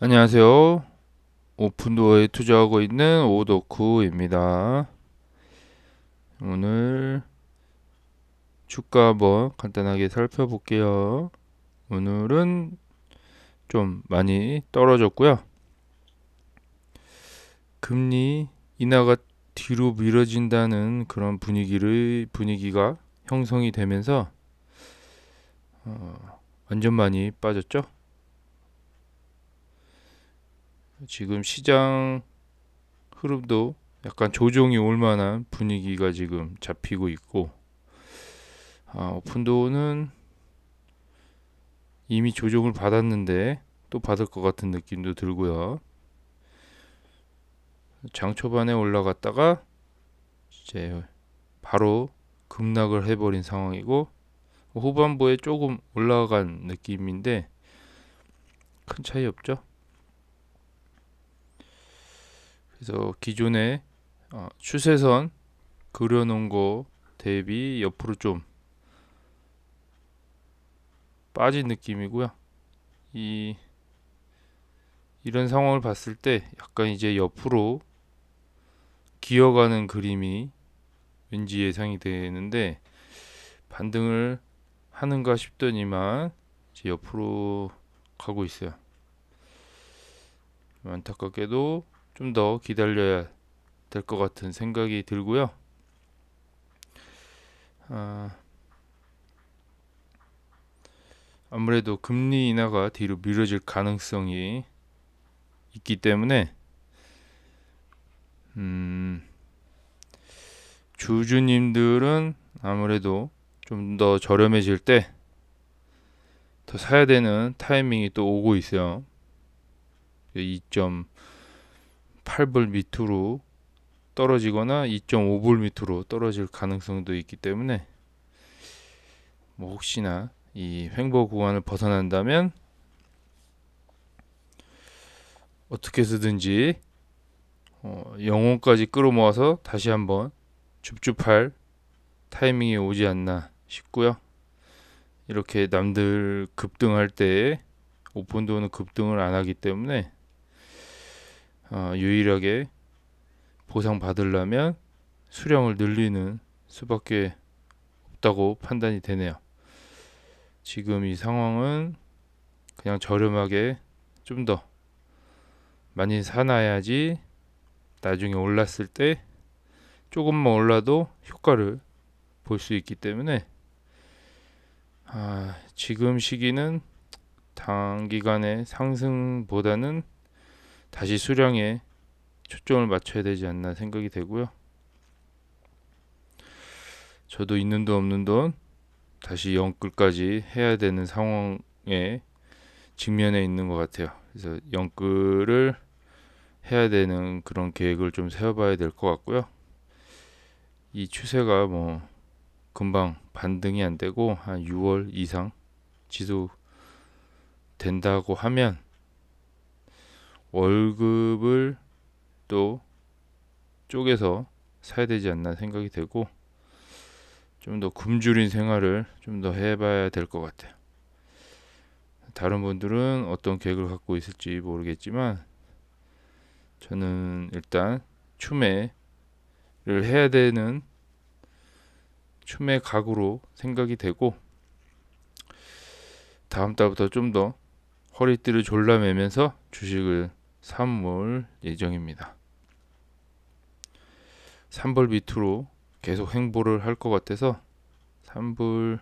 안녕하세요. 오픈도어에 투자하고 있는 오덕후입니다. 오늘 주가 한번 간단하게 살펴볼게요. 오늘은 좀 많이 떨어졌고요. 금리 인하가 뒤로 미뤄진다는 그런 분위기가 형성이 되면서 완전 많이 빠졌죠. 지금 시장 흐름도 약간 조정이 올 만한 분위기가 지금 잡히고 있고, 오픈도어는 이미 조정을 받았는데 또 받을 것 같은 느낌도 들고요. 장 초반에 올라갔다가 이제 바로 급락을 해버린 상황이고, 후반부에 조금 올라간 느낌인데 큰 차이 없죠. 그래서 기존에 추세선 그려놓은 거 대비 옆으로 좀 빠진 느낌이고요. 이 이런 상황을 봤을 때 약간 이제 옆으로 기어가는 그림이 왠지 예상이 되는데, 반등을 하는가 싶더니만 이제 옆으로 가고 있어요. 안타깝게도 좀 더 기다려야 될 것 같은 생각이 들고요. 아, 아무래도 금리 인하가 뒤로 미뤄질 가능성이 있기 때문에 음, 주주님들은 아무래도 좀 더 저렴해질 때 더 사야 되는 타이밍이 또 오고 있어요. 2.8불 밑으로 떨어지거나 2.5불 밑으로 떨어질 가능성도 있기 때문에 뭐 혹시나 이 횡보 구간을 벗어난다면 어떻게 해서든지 영혼까지 끌어모아서 다시 한번 줍줍할 타이밍이 오지 않나 싶고요. 이렇게 남들 급등할 때 오픈도어는 급등을 안 하기 때문에 유일하게 보상 받으려면 수량을 늘리는 수밖에 없다고 판단이 되네요. 지금 이 상황은 그냥 저렴하게 좀 더 많이 사놔야지 나중에 올랐을 때 조금만 올라도 효과를 볼 수 있기 때문에 지금 시기는 단기간의 상승보다는 다시 수량에 초점을 맞춰야 되지 않나 생각이 되고요. 저도 있는 돈 없는 돈 다시 영끌까지 해야 되는 상황에 직면해 있는 것 같아요. 그래서 영끌을 해야 되는 그런 계획을 좀 세워봐야 될 것 같고요. 이 추세가 뭐 금방 반등이 안 되고 한 6월 이상 지속된다고 하면 월급을 또 쪼개서 사야 되지 않나 생각이 되고, 좀 더 굶주린 생활을 좀 더 해봐야 될 것 같아요. 다른 분들은 어떤 계획을 갖고 있을지 모르겠지만 저는 일단 추매를 해야 되는 추매 각으로 생각이 되고, 다음 달부터 좀 더 허리띠를 졸라매면서 주식을 사모을 예정입니다. 3불 밑으로 계속 횡보를 할 것 같아서 3불이나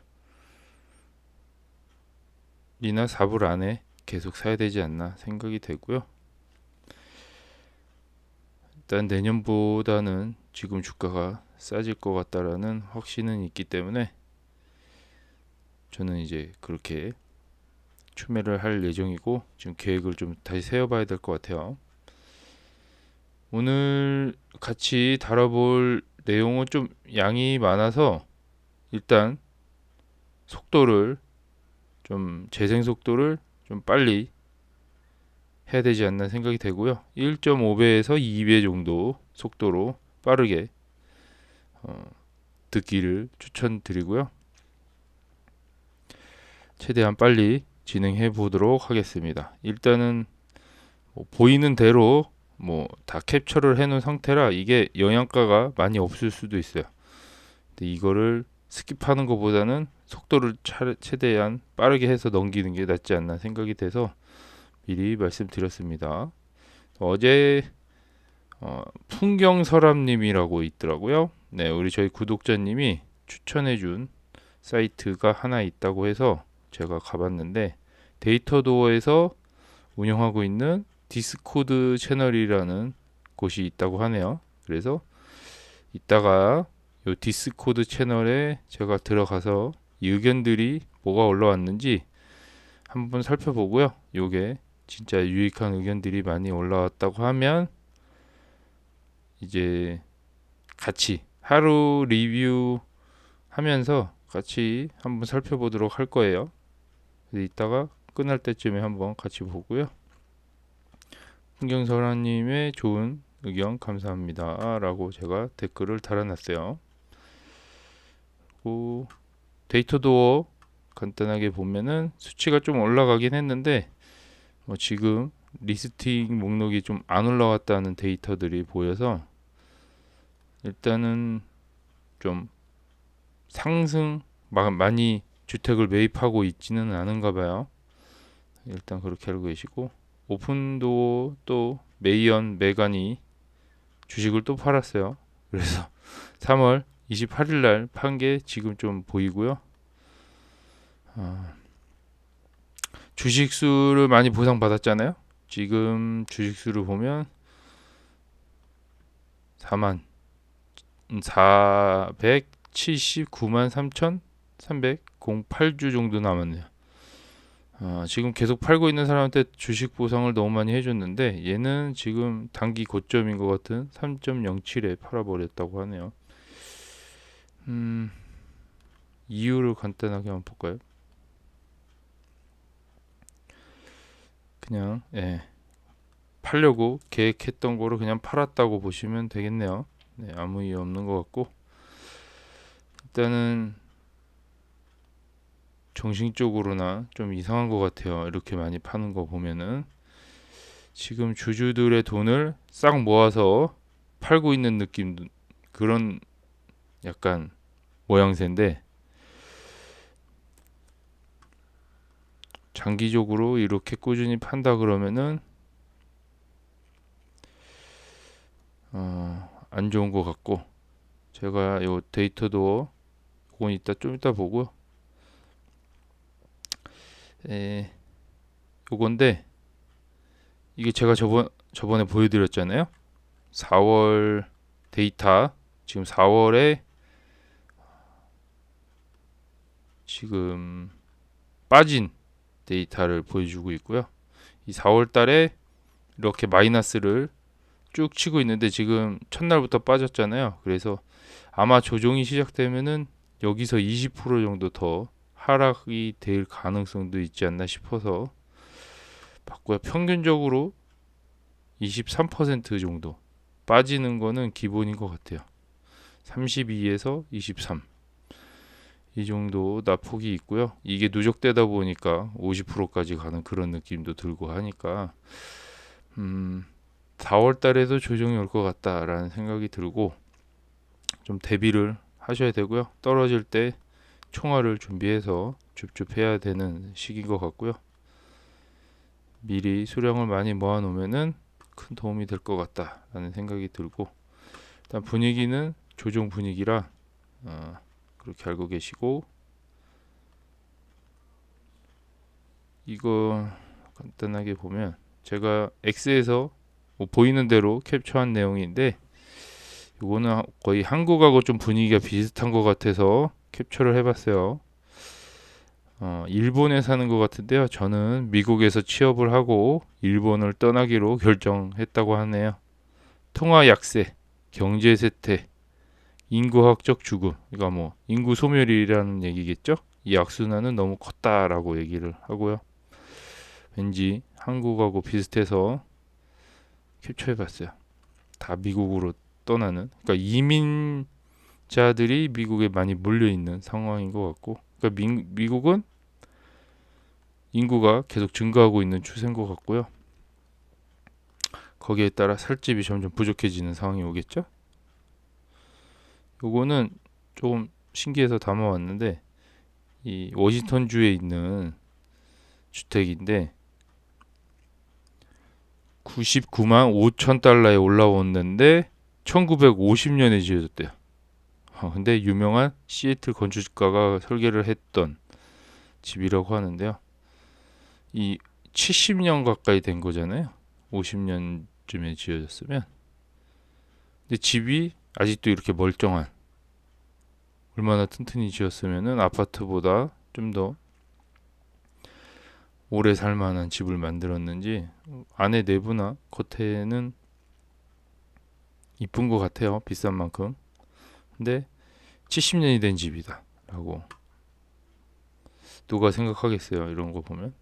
4불 안에 계속 사야 되지 않나 생각이 되고요. 일단 내년보다는 지금 주가가 싸질 것 같다라는 확신은 있기 때문에 저는 이제 그렇게 추매를 할 예정이고, 지금 계획을 좀 다시 세워봐야 될 것 같아요. 오늘 같이 다뤄볼 내용은 좀 양이 많아서 일단 속도를 재생 속도를 좀 빨리 해야 되지 않나 생각이 되고요. 1.5배에서 2배 정도 속도로 빠르게 듣기를 추천드리고요. 최대한 빨리 진행해 보도록 하겠습니다. 일단은 보이는 대로 뭐 다 캡처를 해놓은 상태라 이게 영양가가 많이 없을 수도 있어요. 근데 이거를 스킵하는 것보다는 속도를 최대한 빠르게 해서 넘기는 게 낫지 않나 생각이 돼서 미리 말씀드렸습니다. 어제 풍경서랍님이라고 있더라고요. 네, 우리 저희 구독자님이 추천해준 사이트가 하나 있다고 해서 제가 가봤는데 데이터도어에서 운영하고 있는 디스코드 채널이라는 곳이 있다고 하네요. 그래서 이따가 요 디스코드 채널에 제가 들어가서 이 의견들이 뭐가 올라왔는지 한번 살펴보고요. 요게 진짜 유익한 의견들이 많이 올라왔다고 하면 이제 같이 하루 리뷰 하면서 같이 한번 살펴보도록 할 거예요. 이따가 끝날 때쯤에 한번 같이 보고요. 풍경설아님의 좋은 의견 감사합니다 라고 제가 댓글을 달아놨어요. 그리고 데이터도어 간단하게 보면은 수치가 좀 올라가긴 했는데 지금 리스팅 목록이 좀 안 올라왔다는 데이터들이 보여서 일단은 좀 상승 많이 주택을 매입하고 있지는 않은가 봐요. 일단 그렇게 알고 계시고 오픈도어 또 메이언 메간이 주식을 또 팔았어요. 그래서 3월 28일 날 판 게 지금 좀 보이고요. 주식수를 많이 보상받았잖아요. 지금 주식수를 보면 4만 479만 3,308주 정도 남았네요. 지금 계속 팔고 있는 사람한테 주식 보상을 너무 많이 해줬는데 얘는 지금 단기 고점인 것 같은 3.07에 팔아버렸다고 하네요. 이유를 간단하게 한번 볼까요? 그냥 팔려고 계획했던 거를 그냥 팔았다고 보시면 되겠네요. 네, 아무 이유 없는 것 같고 일단은 정신적으로나 좀 이상한 것 같아요. 이렇게 많이 파는 거 보면은 지금 주주들의 돈을 싹 모아서 팔고 있는 느낌 그런 약간 모양새인데 장기적으로 이렇게 꾸준히 판다 그러면은 안 좋은 것 같고 제가 요 데이터도 그건 좀 이따 보고요. 요건데 이게 제가 저번에 보여드렸잖아요. 4월 데이터 지금 4월에 지금 빠진 데이터를 보여주고 있고요. 이 4월 달에 이렇게 마이너스를 쭉 치고 있는데 지금 첫날부터 빠졌잖아요. 그래서 아마 조정이 시작되면은 여기서 20% 정도 더 하락이 될 가능성도 있지 않나 싶어서 봤고요. 평균적으로 23% 정도 빠지는 거는 기본인 것 같아요. 32에서 23 이 정도 낙폭이 있고요. 이게 누적되다 보니까 50%까지 가는 그런 느낌도 들고 하니까 4월 달에도 조정이 올 것 같다라는 생각이 들고 좀 대비를 하셔야 되고요. 떨어질 때 총알을 준비해서 줍줍해야 되는 시기인 것 같고요. 미리 수량을 많이 모아 놓으면은 큰 도움이 될 것 같다라는 생각이 들고 일단 분위기는 조정 분위기라 그렇게 알고 계시고 이거 간단하게 보면 제가 X에서 뭐 보이는 대로 캡처한 내용인데 이거는 거의 한국하고 좀 분위기가 비슷한 것 같아서 캡처를 해봤어요. 일본에 사는 것 같은데요. 저는 미국에서 취업을 하고 일본을 떠나기로 결정했다고 하네요. 통화 약세, 경제 쇠퇴, 인구학적 죽음. 그러니까 뭐 인구 소멸이라는 얘기겠죠. 이 악순환은 너무 컸다라고 얘기를 하고요. 왠지 한국하고 비슷해서 캡처해봤어요. 다 미국으로 떠나는. 그러니까 이민자들이 미국에 많이 몰려 있는 상황인 것 같고, 그러니까 미국은 인구가 계속 증가하고 있는 추세인 것 같고요. 거기에 따라 살 집이 점점 부족해지는 상황이 오겠죠. 요거는 조금 신기해서 담아왔는데, 이 워싱턴주에 있는 주택인데 99만 5천 달러에 올라왔는데 1950년에 지어졌대요. 근데 유명한 시애틀 건축가가 설계를 했던 집이라고 하는데요. 이 70년 가까이 된 거잖아요. 50년쯤에 지어졌으면. 근데 집이 아직도 이렇게 멀쩡한, 얼마나 튼튼히 지었으면은 아파트보다 좀 더 오래 살만한 집을 만들었는지, 안에 내부나 겉에는 이쁜 것 같아요. 비싼 만큼. 근데 70년이 된 집이다 라고 누가 생각하겠어요. 이런 거 보면.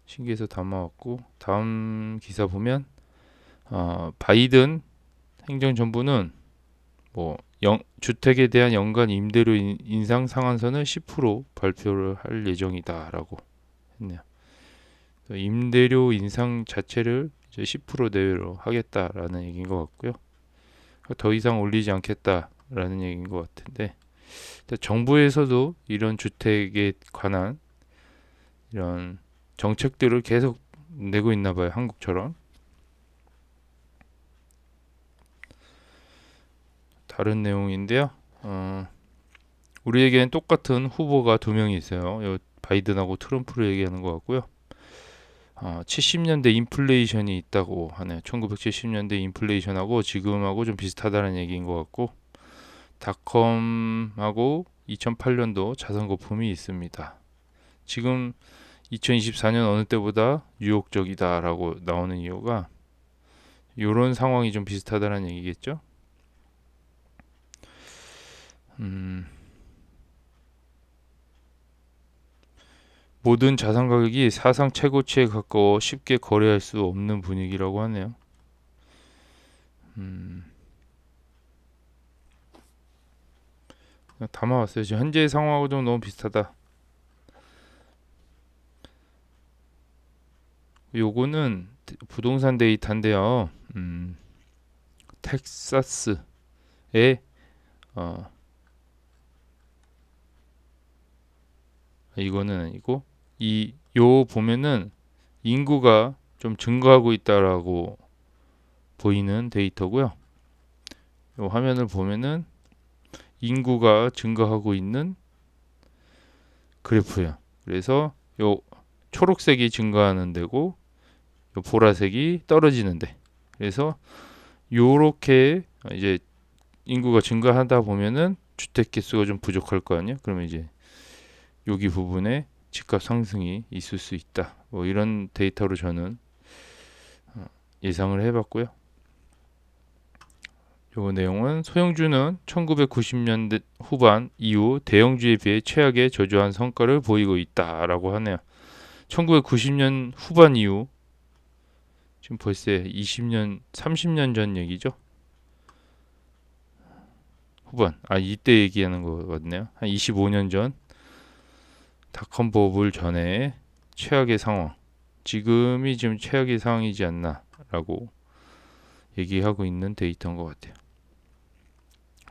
신기해서 담아왔고, 다음 기사 보면 바이든 행정정부는 뭐 주택에 대한 연간 임대료 인상 상한선을 10% 발표를 할 예정이다라고 했네요. 임대료 인상 자체를 이제 10% 내외로 하겠다라는 얘기인 것 같고요. 더 이상 올리지 않겠다라는 얘기인 것 같은데, 정부에서도 이런 주택에 관한 이런 정책들을 계속 내고 있나 봐요. 한국처럼. 다른 내용인데요. 우리에게는 똑같은 후보가 두 명이 있어요. 바이든하고 트럼프를 얘기하는 것 같고요. 70년대 인플레이션이 있다고 하네요. 1970년대 인플레이션하고 지금하고 좀 비슷하다는 얘기인 것 같고, 닷컴하고 2008년도 자산 거품이 있습니다. 지금 2024년 어느 때보다 유혹적이다라고 나오는 이유가 이런 상황이 좀 비슷하다는 얘기겠죠. 모든 자산 가격이 사상 최고치에 가까워 쉽게 거래할 수 없는 분위기라고 하네요. 담아왔어요. 지금 현재 상황하고 좀 너무 비슷하다. 요거는 부동산 데이터인데요. 텍사스에 이거는 아니고, 요 보면은 인구가 좀 증가하고 있다라고 보이는 데이터고요. 요 화면을 보면은 인구가 증가하고 있는 그래프예요. 그래서 요 초록색이 증가하는 데고, 요 보라색이 떨어지는 데. 그래서 요렇게 이제 인구가 증가하다 보면은 주택 개수가 좀 부족할 거 아니에요. 그러면 이제 여기 부분에 집값 상승이 있을 수 있다. 뭐 이런 데이터로 저는 예상을 해봤고요. 요 내용은 소형주는 1990년대 후반 이후 대형주에 비해 최악의 저조한 성과를 보이고 있다라고 하네요. 1990년 후반 이후, 지금 벌써 20년, 30년 전 얘기죠. 후반, 이때 얘기하는 거 같네요. 한 25년 전 닷컴 버블 전에 최악의 상황, 지금이 지금 최악의 상황이지 않나라고 얘기하고 있는 데이터인 것 같아요.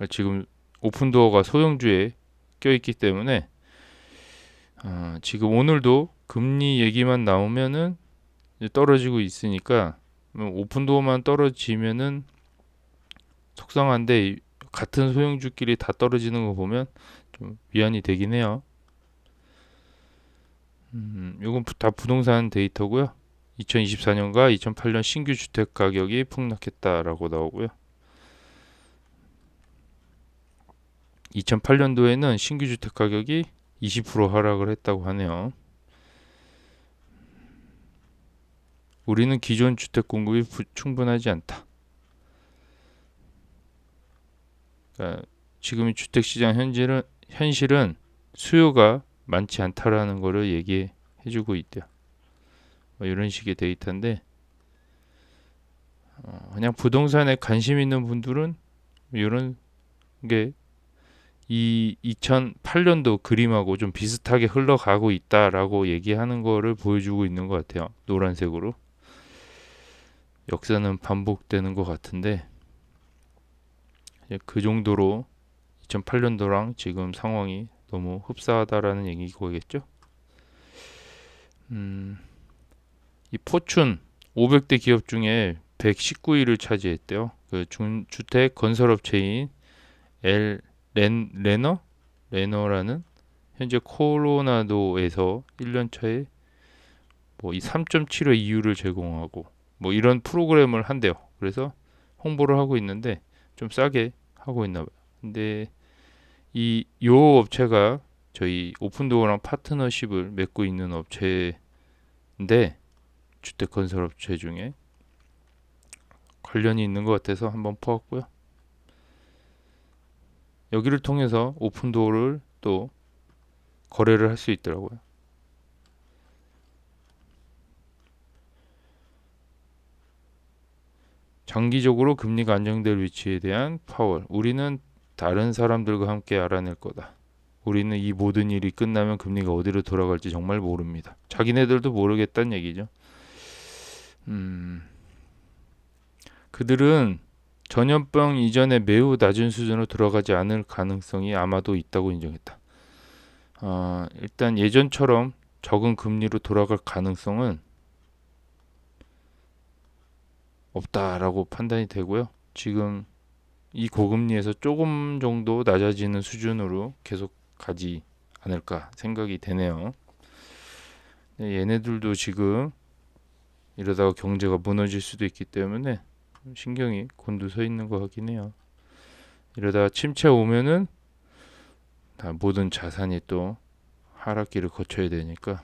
지금 오픈도어가 소형주에 껴있기 때문에 지금 오늘도 금리 얘기만 나오면은 떨어지고 있으니까, 오픈도어만 떨어지면은 속상한데, 같은 소형주끼리 다 떨어지는 거 보면 좀 위안이 되긴 해요. 요건 다 부동산 데이터고요. 2024년과 2008년 신규 주택 가격이 폭락했다라고 나오고요. 2008년도에는 신규 주택 가격이 20% 하락을 했다고 하네요. 우리는 기존 주택 공급이 충분하지 않다. 그러니까 지금의 주택 시장 현실은 수요가 많지 않다라는 것을 얘기해주고 있대요. 이런 식의 데이터인데, 그냥 부동산에 관심 있는 분들은 이런 게 이 2008년도 그림하고 좀 비슷하게 흘러가고 있다라고 얘기하는 거를 보여주고 있는 것 같아요. 노란색으로. 역사는 반복되는 것 같은데 그 정도로 2008년도랑 지금 상황이 너무 흡사하다라는 얘기거겠죠. 이 포춘 500대 기업 중에 119위를 차지했대요. 그 주택 건설업체인 레너라는 현재 코로나도에서 1년 차에 뭐 이 3.75 이유를 제공하고 뭐 이런 프로그램을 한대요. 그래서 홍보를 하고 있는데 좀 싸게 하고 있나 봐요. 근데 요 업체가 저희 오픈도어랑 파트너십을 맺고 있는 업체인데 주택 건설 업체 중에 관련이 있는 것 같아서 한번 퍼왔고요. 여기를 통해서 오픈도어를 또 거래를 할 수 있더라고요. 장기적으로 금리가 안정될 위치에 대한 파월. 우리는 다른 사람들과 함께 알아낼 거다. 우리는 이 모든 일이 끝나면 금리가 어디로 돌아갈지 정말 모릅니다. 자기네들도 모르겠다는 얘기죠. 그들은 전염병 이전에 매우 낮은 수준으로 들어가지 않을 가능성이 아마도 있다고 인정했다. 일단 예전처럼 적은 금리로 돌아갈 가능성은 없다라고 판단이 되고요. 지금 이 고금리에서 조금 정도 낮아지는 수준으로 계속 가지 않을까 생각이 되네요. 얘네들도 지금 이러다가 경제가 무너질 수도 있기 때문에 신경이 곤두서 있는 것 같긴 해요. 이러다가 침체 오면은 다 모든 자산이 또 하락기를 거쳐야 되니까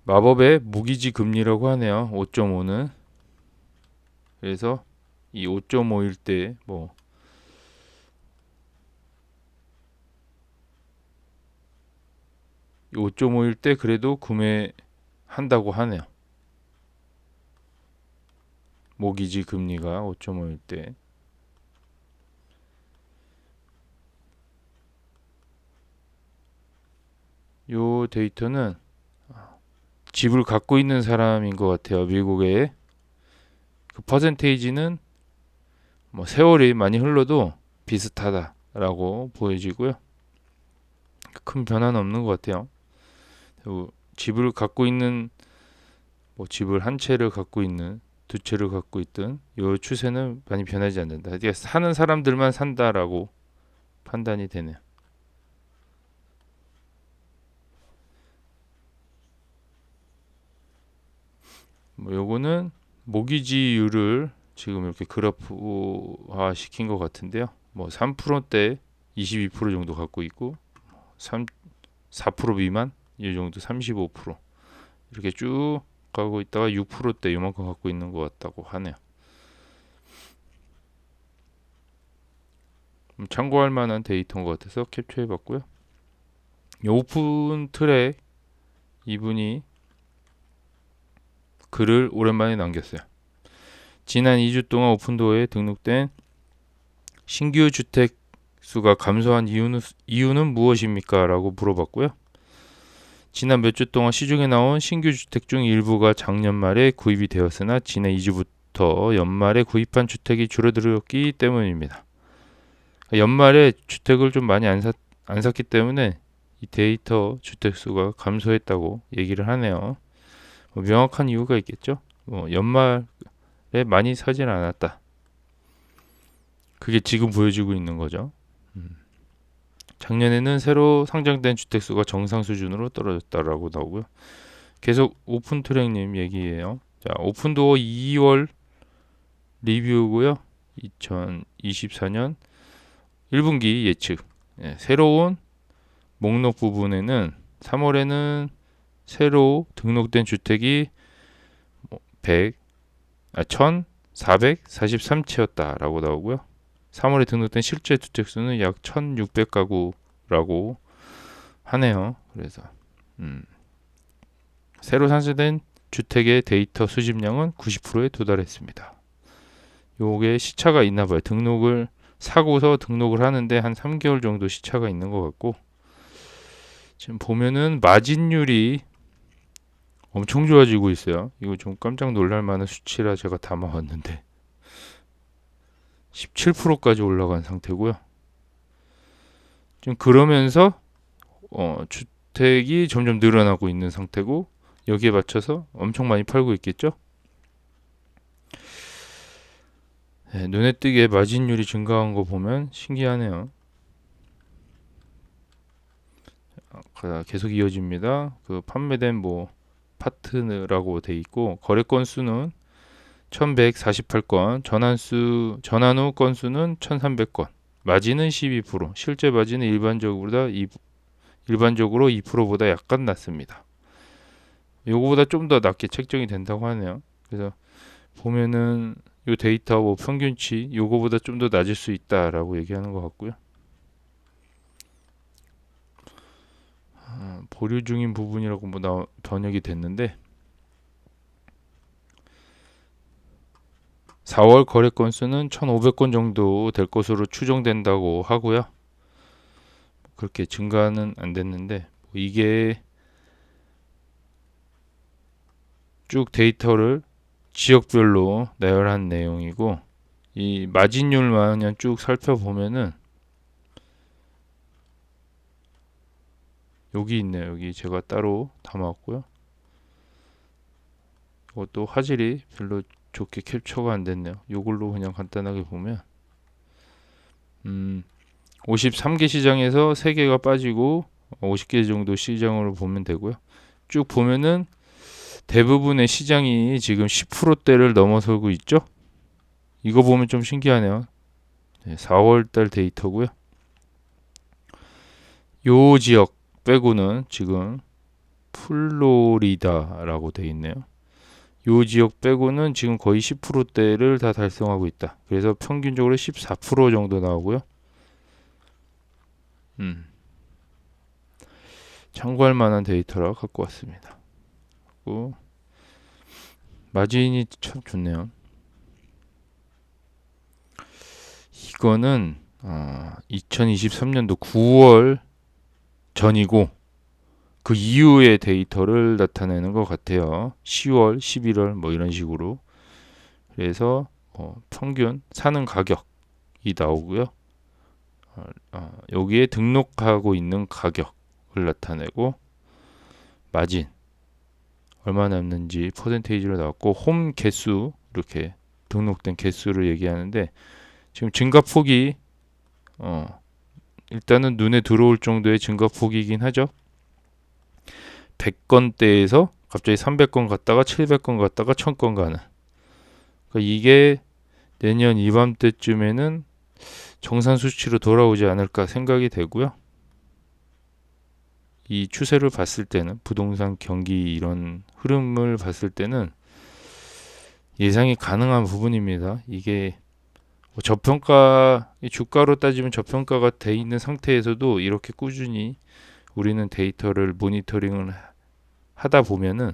마법의 무기지 금리라고 하네요. 5.5는 그래서 이 5.5일 때 뭐 5.5일 때 그래도 구매한다고 하네요. 모기지 금리가 5.5일 때. 요 데이터는 집을 갖고 있는 사람인 것 같아요. 미국에 그 퍼센테이지는 뭐 세월이 많이 흘러도 비슷하다라고 보여지고요. 큰 변화는 없는 것 같아요. 집을 갖고 있는 뭐 집을 한 채를 갖고 있는 두 채를 갖고 있든 이 추세는 많이 변하지 않는다. 그러니까 사는 사람들만 산다라고 판단이 되네요. 뭐 요거는 모기지율을 지금 이렇게 그래프화 시킨 것 같은데요. 뭐 3%대 22% 정도 갖고 있고 4% 미만 이 정도 35% 이렇게 쭉 가고 있다가 6%대 이만큼 갖고 있는 것 같다고 하네요. 참고할 만한 데이터인 것 같아서 캡처해 봤고요. 오픈 트랙 이분이 글을 오랜만에 남겼어요. 지난 2주 동안 오픈도어에 등록된 신규 주택 수가 감소한 이유는 무엇입니까? 라고 물어봤고요. 지난 몇 주 동안 시중에 나온 신규 주택 중 일부가 작년 말에 구입이 되었으나 지난 2주부터 연말에 구입한 주택이 줄어들었기 때문입니다. 연말에 주택을 좀 많이 안 샀기 때문에 이 데이터 주택 수가 감소했다고 얘기를 하네요. 명확한 이유가 있겠죠. 연말에 많이 사지는 않았다. 그게 지금 보여지고 있는 거죠. 작년에는 새로 상장된 주택 수가 정상 수준으로 떨어졌다라고 나오고요. 계속 오픈트랙님 얘기예요. 자, 오픈도어 2월 리뷰고요. 2024년 1분기 예측. 새로운 목록 부분에는 3월에는 새로 등록된 주택이 1,443채였다라고 나오고요. 3월에 등록된 실제 주택 수는 약 1,600가구라고 하네요. 그래서 새로 산재된 주택의 데이터 수집량은 90%에 도달했습니다. 요게 시차가 있나 봐요. 등록을 사고서 등록을 하는데 한 3개월 정도 시차가 있는 것 같고 지금 보면은 마진율이 엄청 좋아지고 있어요. 이거 좀 깜짝 놀랄 만한 수치라 제가 담아왔는데 17%까지 올라간 상태고요. 지금 그러면서 주택이 점점 늘어나고 있는 상태고 여기에 맞춰서 엄청 많이 팔고 있겠죠. 네, 눈에 띄게 마진율이 증가한 거 보면 신기하네요. 계속 이어집니다. 그 판매된 뭐 파트라고 돼 있고 거래 건수는 1148건, 전환 후 건수는 1300건, 마진은 12%, 실제 마진은 일반적으로 2%보다 약간 낮습니다. 요거보다 좀 더 낮게 책정이 된다고 하네요. 그래서 보면은 요 데이터 뭐 평균치 요거보다 좀 더 낮을 수 있다라고 얘기하는 것 같고요. 보류 중인 부분이라고 뭐 번역이 됐는데 4월 거래 건수는 1,500건 정도 될 것으로 추정된다고 하고요. 그렇게 증가는 안 됐는데 이게 쭉 데이터를 지역별로 나열한 내용이고 이 마진율만 그냥 쭉 살펴보면은 여기 있네요. 여기 제가 따로 담아왔고요. 이것도 화질이 별로 좋게 캡처가 안 됐네요. 이걸로 그냥 간단하게 보면 53개 시장에서 3개가 빠지고 50개 정도 시장으로 보면 되고요. 쭉 보면은 대부분의 시장이 지금 10%대를 넘어서고 있죠. 이거 보면 좀 신기하네요. 4월달 데이터고요. 요 지역 빼고는 지금 플로리다라고 돼 있네요. 요 지역 빼고는 지금 거의 10%대를 다 달성하고 있다. 그래서 평균적으로 14% 정도 나오고요. 참고할 만한 데이터라 갖고 왔습니다. 그리고 마진이 참 좋네요. 이거는 2023년도 9월 전이고 그 이후의 데이터를 나타내는 것 같아요. 10월, 11월 뭐 이런 식으로. 그래서 평균 사는 가격이 나오고요. 여기에 등록하고 있는 가격을 나타내고 마진 얼마 남는지 퍼센테이지로 나왔고 홈 개수 이렇게 등록된 개수를 얘기하는데 지금 증가폭이 일단은 눈에 들어올 정도의 증가폭이긴 하죠. 100건대에서 갑자기 300건 갔다가 700건 갔다가 1000건 가는. 그러니까 이게 내년 이맘때쯤에는 정상 수치로 돌아오지 않을까 생각이 되고요. 이 추세를 봤을 때는 부동산 경기 이런 흐름을 봤을 때는 예상이 가능한 부분입니다. 이게 저평가 주가로 따지면 저평가가 돼 있는 상태에서도 이렇게 꾸준히 우리는 데이터를 모니터링을 하다 보면은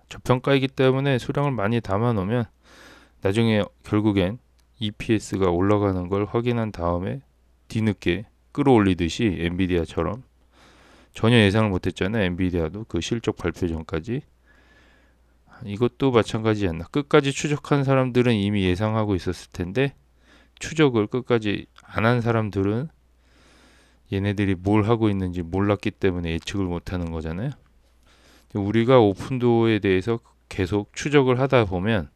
저평가이기 때문에 수량을 많이 담아 놓으면 나중에 결국엔 EPS가 올라가는 걸 확인한 다음에 뒤늦게 끌어올리듯이 엔비디아처럼 전혀 예상을 못했잖아요. 엔비디아도 그 실적 발표 전까지 이것도 마찬가지지 않나. 끝까지 추적한 사람들은 이미 예상하고 있었을 텐데 추적을 끝까지 안 한 사람들은 얘네들이 뭘 하고 있는지 몰랐기 때문에 예측을 못하는 거잖아요. 우리가 오픈도어에 대해서 계속 추적을 하다 보면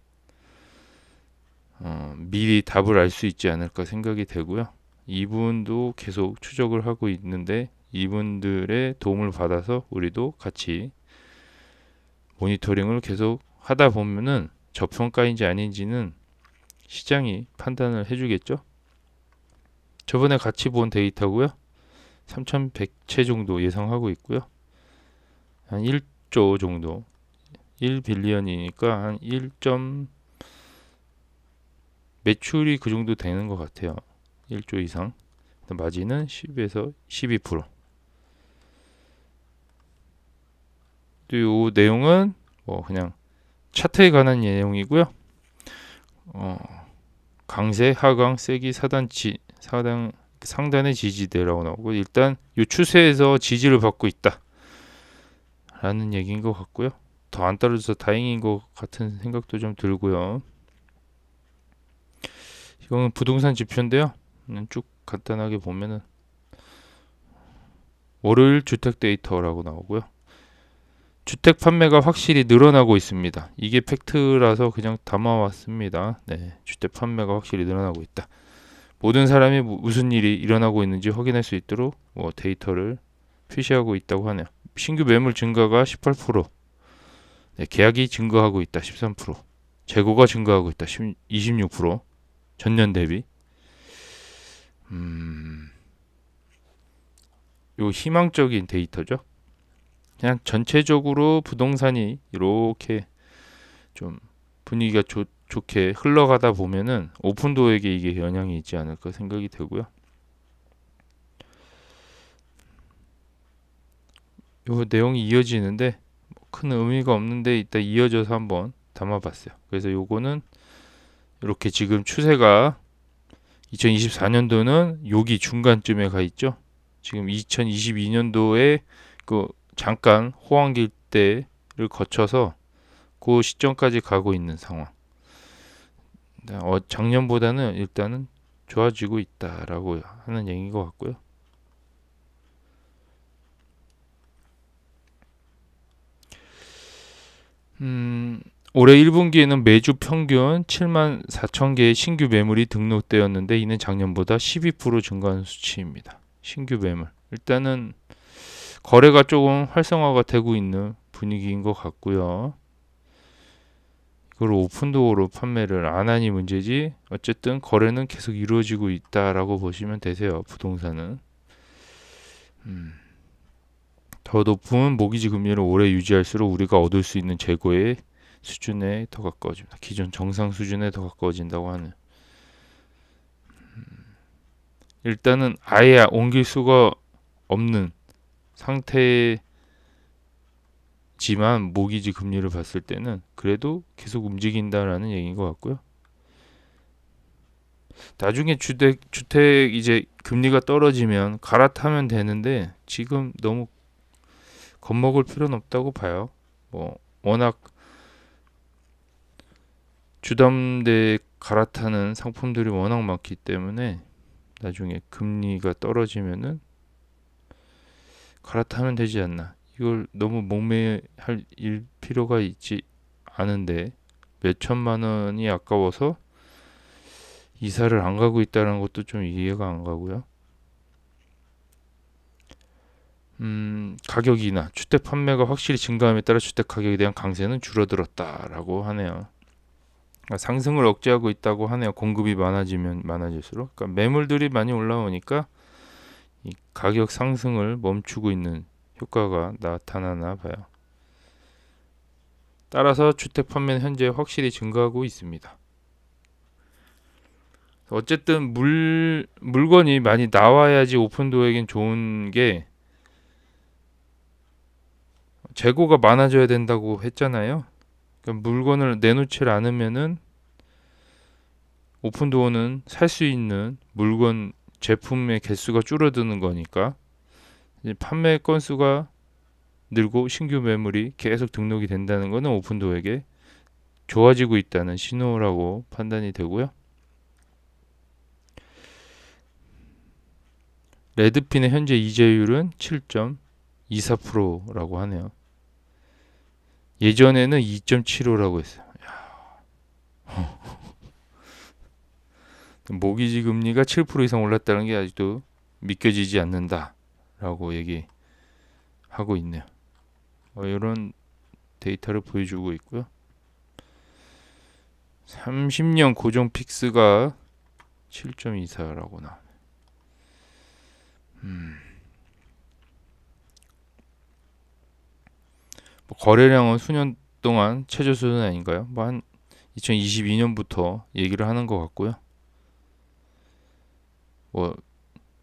미리 답을 알 수 있지 않을까 생각이 되고요. 이분도 계속 추적을 하고 있는데 이분들의 도움을 받아서 우리도 같이 모니터링을 계속 하다 보면은 저평가인지 아닌지는 시장이 판단을 해주겠죠. 저번에 같이 본 데이터고요. 3100채 정도 예상하고 있고요. 한 1조 정도 1빌리언이니까 한 1. 매출이 그 정도 되는 것 같아요. 1조 이상. 마진은 10에서 12%. 또 이 내용은 뭐 그냥 차트에 관한 내용이고요. 강세, 하강, 세기, 사단 상단의 지지대라고 나오고, 일단 이 추세에서 지지를 받고 있다 라는 얘기인 것 같고요. 더 안 떨어져서 다행인 것 같은 생각도 좀 들고요. 이건 부동산 지표인데요. 쭉 간단하게 보면은 월요일 주택 데이터라고 나오고요. 주택 판매가 확실히 늘어나고 있습니다. 이게 팩트라서 그냥 담아왔습니다. 네, 주택 판매가 확실히 늘어나고 있다. 모든 사람이 무슨 일이 일어나고 있는지 확인할 수 있도록 데이터를 표시하고 있다고 하네요. 신규 매물 증가가 18%, 네, 계약이 증가하고 있다 13%, 재고가 증가하고 있다 26%, 전년 대비. 요 희망적인 데이터죠. 그냥 전체적으로 부동산이 이렇게 좀 분위기가 좋게 흘러가다 보면은 오픈도어에게 이게 영향이 있지 않을까 생각이 되고요. 요 내용이 이어지는데 큰 의미가 없는데 이따 이어져서 한번 담아봤어요. 그래서 요거는 이렇게 지금 추세가 2024년도는 여기 중간쯤에 가 있죠. 지금 2022년도에 그 잠깐 호황기 때를 거쳐서 그 시점까지 가고 있는 상황. 작년보다는 일단은 좋아지고 있다라고 하는 얘기인 것 같고요. 올해 1분기에는 매주 평균 7만 4천 개의 신규 매물이 등록되었는데 이는 작년보다 12% 증가한 수치입니다. 신규 매물. 일단은 거래가 조금 활성화가 되고 있는 분위기인 것 같고요. 이걸 오픈도어로 판매를 안 하니 문제지 어쨌든 거래는 계속 이루어지고 있다라고 보시면 되세요. 부동산은. 더 높은 모기지 금리를 오래 유지할수록 우리가 얻을 수 있는 재고의 수준에 더 가까워집니다. 기존 정상 수준에 더 가까워진다고 하는. 일단은 아예 옮길 수가 없는 상태지만 모기지 금리를 봤을 때는 그래도 계속 움직인다라는 얘기인 것 같고요. 나중에 주택 이제 금리가 떨어지면 갈아타면 되는데 지금 너무 겁먹을 필요는 없다고 봐요. 워낙 주담대 갈아타는 상품들이 워낙 많기 때문에 나중에 금리가 떨어지면은 갈아타면 되지 않나. 이걸 너무 목매할 필요가 있지 않은데 몇 천만 원이 아까워서 이사를 안 가고 있다는 것도 좀 이해가 안 가고요. 가격이나 주택 판매가 확실히 증가함에 따라 주택 가격에 대한 강세는 줄어들었다라고 하네요. 상승을 억제하고 있다고 하네요. 공급이 많아지면 많아질수록. 그러니까 매물들이 많이 올라오니까 이 가격 상승을 멈추고 있는 효과가 나타나나 봐요. 따라서 주택 판매는 현재 확실히 증가하고 있습니다. 어쨌든 물건이 많이 나와야지 오픈도어에겐 좋은 게 재고가 많아져야 된다고 했잖아요. 그러니까 물건을 내놓지 않으면은 오픈도어는 살 수 있는 물건 제품의 개수가 줄어드는 거니까 이제 판매 건수가 늘고 신규 매물이 계속 등록이 된다는 것은 오픈도어에게 좋아지고 있다는 신호라고 판단이 되고요. 레드핀의 현재 이자율은 7.24%라고 하네요. 예전에는 2.75라고 했어요. 모기지 금리가 7% 이상 올랐다는 게 아직도 믿겨지지 않는다라고 얘기하고 있네요. 이런 데이터를 보여주고 있고요. 30년 고정 픽스가 7.24라고 나오네. 거래량은 수년 동안 최저 수준 아닌가요? 한 2022년부터 얘기를 하는 것 같고요.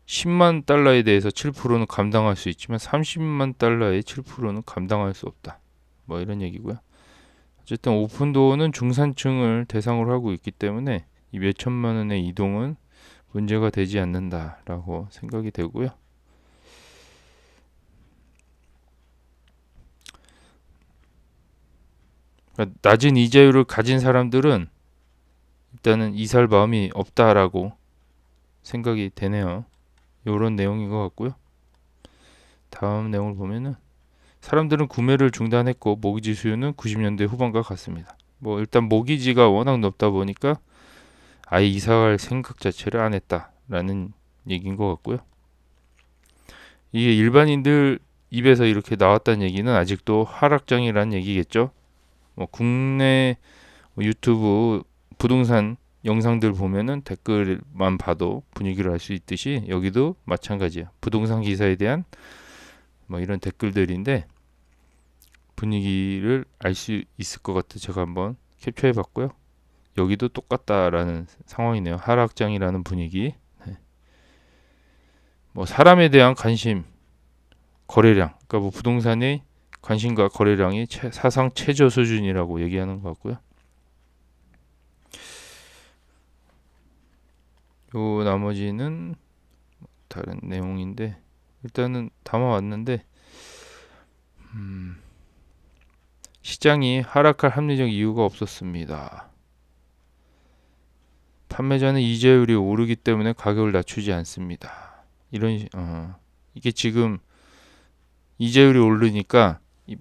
10만 달러에 대해서 7%는 감당할 수 있지만 30만 달러에 7%는 감당할 수 없다. 이런 얘기고요. 어쨌든 오픈도어는 중산층을 대상으로 하고 있기 때문에 이 몇천만 원의 이동은 문제가 되지 않는다라고 생각이 되고요. 그러니까 낮은 이자율을 가진 사람들은 일단은 이사할 마음이 없다라고 생각이 되네요. 이런 내용인 것 같고요. 다음 내용을 보면은 사람들은 구매를 중단했고 모기지 수요는 90년대 후반과 같습니다. 뭐 일단 모기지가 워낙 높다 보니까 아예 이사갈 생각 자체를 안 했다라는 얘기인 것 같고요. 이게 일반인들 입에서 이렇게 나왔다는 얘기는 아직도 하락장이라는 얘기겠죠. 뭐 국내 유튜브 부동산 영상들 보면은 댓글만 봐도 분위기를 알 수 있듯이 여기도 마찬가지야. 부동산 기사에 대한 뭐 이런 댓글들인데 분위기를 알 수 있을 것 같아 제가 한번 캡처해 봤고요. 여기도 똑같다라는 상황이네요. 하락장이라는 분위기. 네. 뭐 사람에 대한 관심, 거래량, 그러니까 뭐 부동산의 관심과 거래량이 사상 최저 수준이라고 얘기하는 것 같고요. 요 나머지는 다른 내용인데 일단은 담아왔는데 시장이 하락할 합리적 이유가 없었습니다. 판매자는 이자율이 오르기 때문에 가격을 낮추지 않습니다. 이게 지금 이자율이 오르니까 이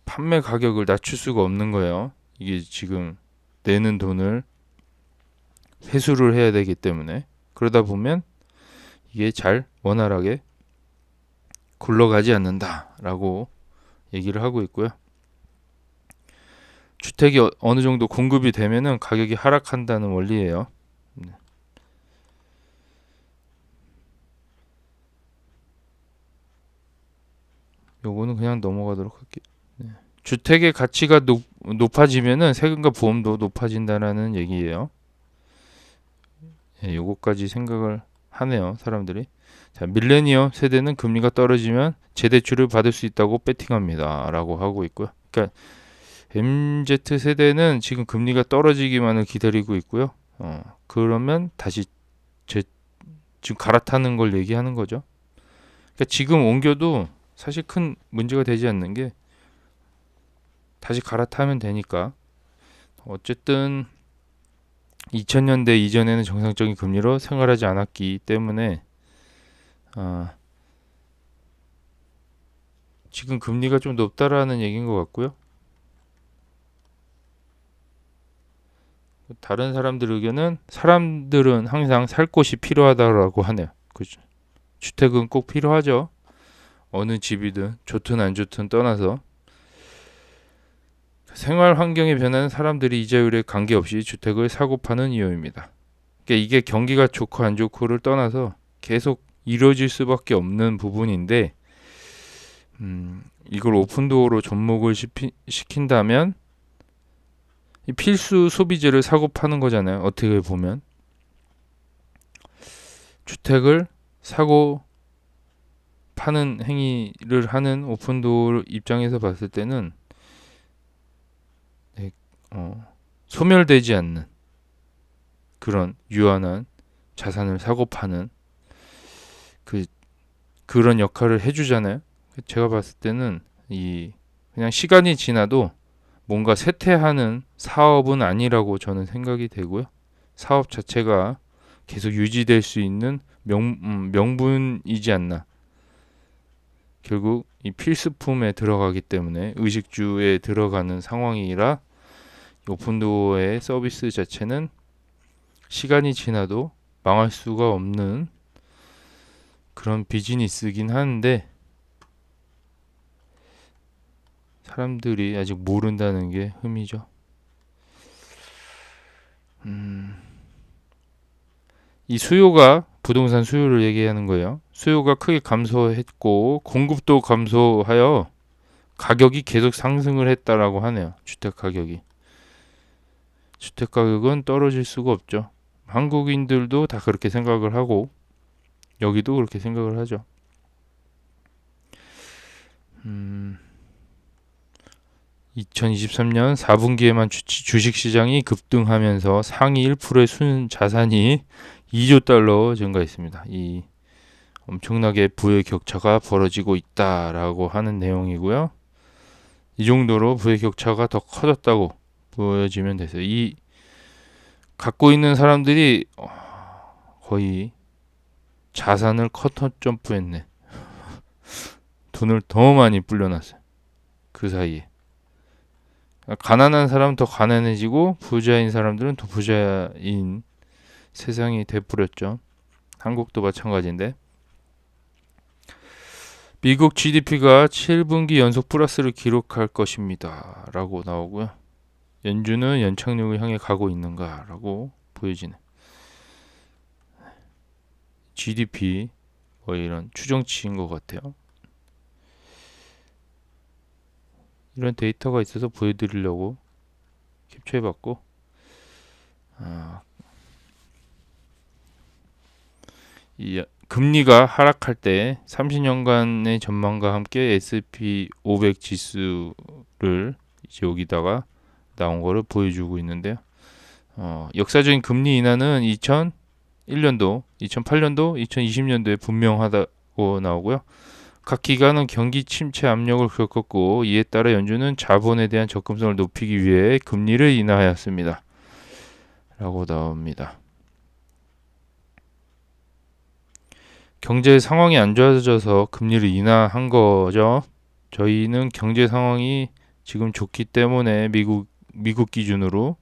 판매 가격을 낮출 수가 없는 거예요. 이게 지금 내는 돈을 회수를 해야 되기 때문에 그러다 보면 이게 잘 원활하게 굴러가지 않는다라고 얘기를 하고 있고요. 주택이 어느 정도 공급이 되면은 가격이 하락한다는 원리예요. 요거는 그냥 넘어가도록 할게요. 네. 주택의 가치가 높아지면은 세금과 보험도 높아진다라는 얘기예요. 네, 요거까지 생각을 하네요, 사람들이. 자, 밀레니엄 세대는 금리가 떨어지면 재대출을 받을 수 있다고 배팅합니다라고 하고 있고요. 그러니까 MZ 세대는 지금 금리가 떨어지기만을 기다리고 있고요. 그러면 다시 지금 갈아타는 걸 얘기하는 거죠. 그러니까 지금 옮겨도 사실 큰 문제가 되지 않는 게 다시 갈아타면 되니까. 어쨌든 2000년대 이전에는 정상적인 금리로 생활하지 않았기 때문에 지금 금리가 좀 높다라는 얘기인 것 같고요. 다른 사람들 의견은 사람들은 항상 살 곳이 필요하다라고 하네요. 그죠? 주택은 꼭 필요하죠. 어느 집이든 좋든 안 좋든 떠나서 생활 환경의 변화는 사람들이 이자율에 관계없이 주택을 사고 파는 이유입니다. 그러니까 이게 경기가 좋고 안 좋고를 떠나서 계속 이루어질 수밖에 없는 부분인데 이걸 오픈도어로 접목을 시킨다면 이 필수 소비재를 사고 파는 거잖아요. 어떻게 보면 주택을 사고 파는 행위를 하는 오픈도어 입장에서 봤을 때는 소멸되지 않는 그런 유한한 자산을 사고 파는 그런 역할을 해주잖아요. 제가 봤을 때는 그냥 시간이 지나도 뭔가 쇠퇴하는 사업은 아니라고 저는 생각이 되고요. 사업 자체가 계속 유지될 수 있는 명분이지 않나. 결국 이 필수품에 들어가기 때문에 의식주에 들어가는 상황이라 오픈도어의 서비스 자체는 시간이 지나도 망할 수가 없는 그런 비즈니스긴 한데 사람들이 아직 모른다는 게 흠이죠. 이 수요가 부동산 수요를 얘기하는 거예요. 수요가 크게 감소했고 공급도 감소하여 가격이 계속 상승을 했다라고 하네요. 주택 가격이. 주택 가격은 떨어질 수가 없죠. 한국인들도 다 그렇게 생각을 하고 여기도 그렇게 생각을 하죠. 2023년 4분기에만 주식시장이 급등하면서 상위 1%의 순자산이 2조 달러 증가했습니다. 이 엄청나게 부의 격차가 벌어지고 있다라고 하는 내용이고요. 이 정도로 부의 격차가 더 커졌다고 보여지면 됐어요. 이 갖고 있는 사람들이 거의 자산을 커터 점프했네. 돈을 더 많이 불려놨어요. 그 사이에. 가난한 사람은 더 가난해지고 부자인 사람들은 더 부자인 세상이 돼버렸죠. 한국도 마찬가지인데. 미국 GDP가 7분기 연속 플러스를 기록할 것입니다. 라고 나오고요. 연준은 연착륙을 향해 가고 있는가? 라고 보여지네. GDP 이런 추정치인 것 같아요. 이런 데이터가 있어서 보여드리려고 캡처해봤고, 이 금리가 하락할 때 30년간의 전망과 함께 S&P 500 지수를 이제 여기다가 나온 거를 보여주고 있는데요. 역사적인 금리 인하는 2001년도, 2008년도, 2020년도에 분명하다고 나오고요. 각 기관은 경기 침체 압력을 겪었고 이에 따라 연준은 자본에 대한 접근성을 높이기 위해 금리를 인하하였습니다. 라고 나옵니다. 경제 상황이 안 좋아져서 금리를 인하한 거죠. 저희는 경제 상황이 지금 좋기 때문에 미국 기준으로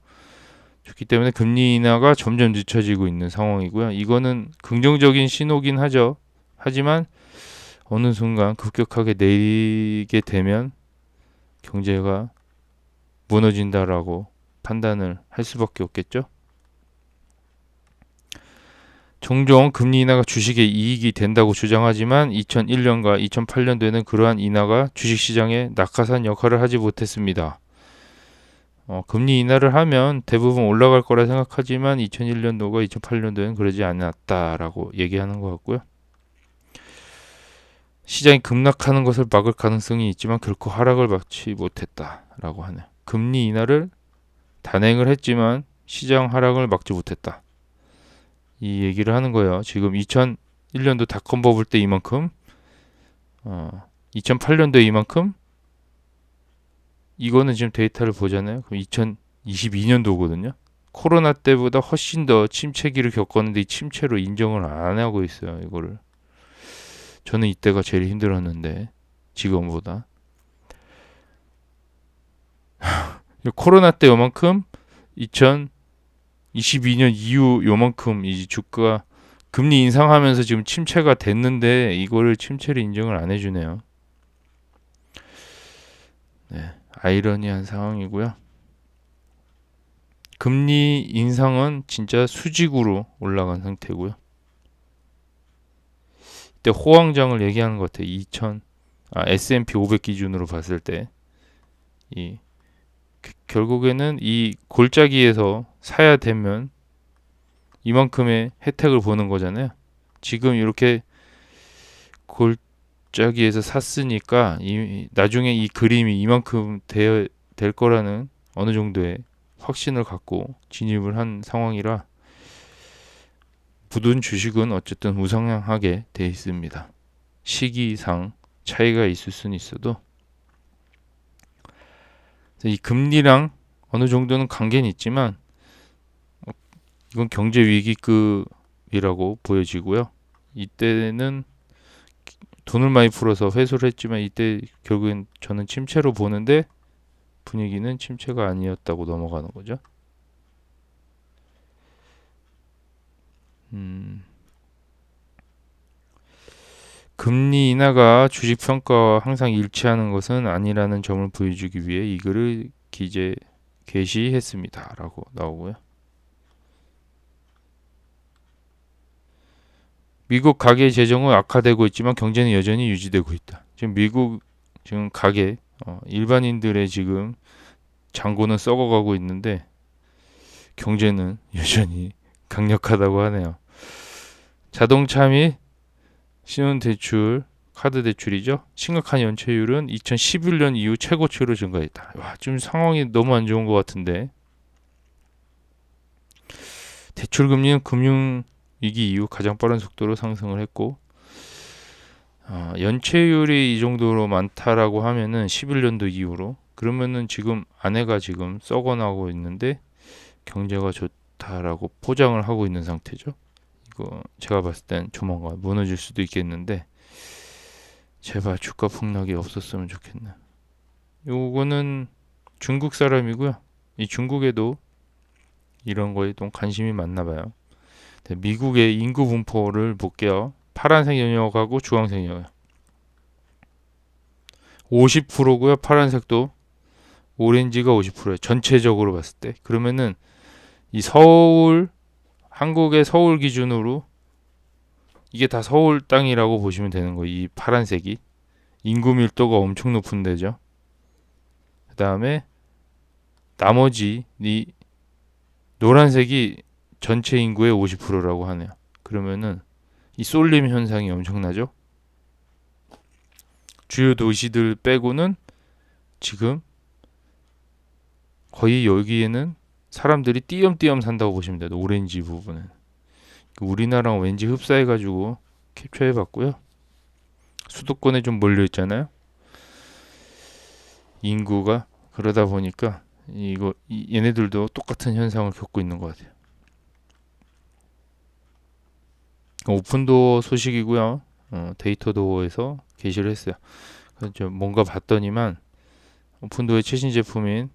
좋기 때문에 금리 인하가 점점 늦춰지고 있는 상황이고요. 이거는 긍정적인 신호긴 하죠. 하지만 어느 순간 급격하게 내리게 되면 경제가 무너진다라고 판단을 할 수밖에 없겠죠. 종종 금리 인하가 주식에 이익이 된다고 주장하지만 2001년과 2008년도에는 그러한 인하가 주식시장에 낙하산 역할을 하지 못했습니다. 금리 인하를 하면 대부분 올라갈 거라 생각하지만 2001년도가 2008년도에는 그러지 않았다라고 얘기하는 것 같고요. 시장이 급락하는 것을 막을 가능성이 있지만 결코 하락을 막지 못했다라고 하네요. 금리 인하를 단행을 했지만 시장 하락을 막지 못했다. 이 얘기를 하는 거예요. 지금 2001년도 닷컴 버블 때 이만큼, 2008년도에 이만큼, 이거는 지금 데이터를 보잖아요. 그럼 2022년도거든요. 코로나 때보다 훨씬 더 침체기를 겪었는데 이 침체로 인정을 안 하고 있어요. 이거를. 저는 이때가 제일 힘들었는데 지금보다. 코로나 때 요만큼 2022년 이후 요만큼 이 주가 금리 인상하면서 지금 침체가 됐는데 이거를 침체를 인정을 안 해주네요. 네, 아이러니한 상황이고요. 금리 인상은 진짜 수직으로 올라간 상태고요. 이때 호황장을 얘기하는 것 같아요. S&P 500 기준으로 봤을 때 결국에는 이 골짜기에서 사야 되면 이만큼의 혜택을 보는 거잖아요. 지금 이렇게 골짜기에서 샀으니까 나중에 이 그림이 이만큼 될 거라는 어느 정도의 확신을 갖고 진입을 한 상황이라 묻은 주식은 어쨌든 우상향하게 돼 있습니다. 시기상 차이가 있을 수는 있어도 이 금리랑 어느 정도는 관계는 있지만 이건 경제 위기급이라고 보여지고요. 이때는 돈을 많이 풀어서 회수를 했지만 이때 결국엔 저는 침체로 보는데 분위기는 침체가 아니었다고 넘어가는 거죠. 금리 인하가 주식 평가와 항상 일치하는 것은 아니라는 점을 보여주기 위해 이 글을 게시했습니다. 라고 나오고요. 미국 가계 재정은 악화되고 있지만 경제는 여전히 유지되고 있다. 지금 미국 지금 가계 일반인들의 지금 잔고는 썩어가고 있는데 경제는 여전히 강력하다고 하네요. 자동차 및 신용대출, 카드 대출이죠. 심각한 연체율은 2011년 이후 최고치로 증가했다. 와, 지금 상황이 너무 안 좋은 것 같은데 대출 금리는 금융 위기 이후 가장 빠른 속도로 상승을 했고, 연체율이 이 정도로 많다라고 하면은 11년도 이후로, 그러면은 지금 아내가 지금 썩어나고 있는데 경제가 좋다라고 포장을 하고 있는 상태죠. 이거 제가 봤을 땐 조만간 무너질 수도 있겠는데 제발 주가 폭락이 없었으면 좋겠네. 요거는 중국 사람이고요. 이 중국에도 이런 거에 좀 관심이 많나 봐요. 미국의 인구 분포를 볼게요. 파란색 영역하고 주황색 영역 50%고요. 파란색도, 오렌지가 50%예요. 전체적으로 봤을 때. 그러면은 이 서울, 한국의 서울 기준으로 이게 다 서울 땅이라고 보시면 되는 거예요. 이 파란색이 인구 밀도가 엄청 높은 데죠. 그 다음에 나머지 이 노란색이 전체 인구의 50%라고 하네요. 그러면은 이 쏠림 현상이 엄청나죠. 주요 도시들 빼고는 지금 거의 여기에는 사람들이 띄엄띄엄 산다고 보시면 돼요. 오렌지 부분은. 우리나라랑 왠지 흡사해가지고 캡처해봤고요. 수도권에 좀 몰려 있잖아요. 인구가. 그러다 보니까 얘네들도 똑같은 현상을 겪고 있는 것 같아요. 오픈도어 소식이고요. 데이터도어에서 게시를 했어요. 그래서 좀 뭔가 봤더니만 오픈도어의 최신 제품인